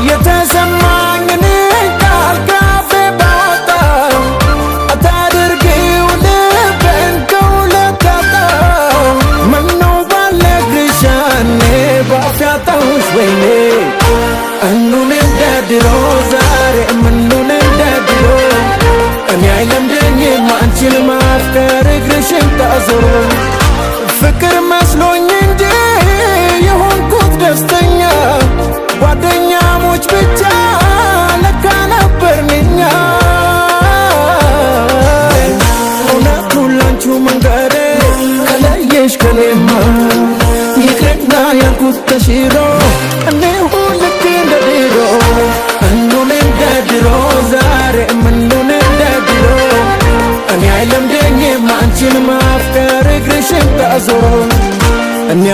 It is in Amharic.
የተሰማኝን ቃል ካፌ ባወጣው አታድርጊው ልቤን ከሁለት አጣው ምነው ባልነግርሽ ያኔ ባፌ አጣሁሽ ወይኔ እኑን እንደ ድሮ ዛሬ ምኑን እንደ ድሮ እኔ አይለምደኝም አንቺን ማፍቀር እግርሽን ታዞሮ ፍቅር መስሎኝ እንጂ የሆንኩት ደስተኛ ጓደኛሞች ብቻ ለካ ነበርን እኛ እውነቱን ላንቺው መንገዴ ከለየሽ ከኔማ ይቅርና ያልኩት ተሽሮ እኔሁ ልክ እንደ ድሮ እኑን እንደ ድሮ ዛሬ ምኑን እንደ ድሮ እኔ አይለምደኝም አንቺን ማፍቀር እግርሽን ታዞሮ እኔ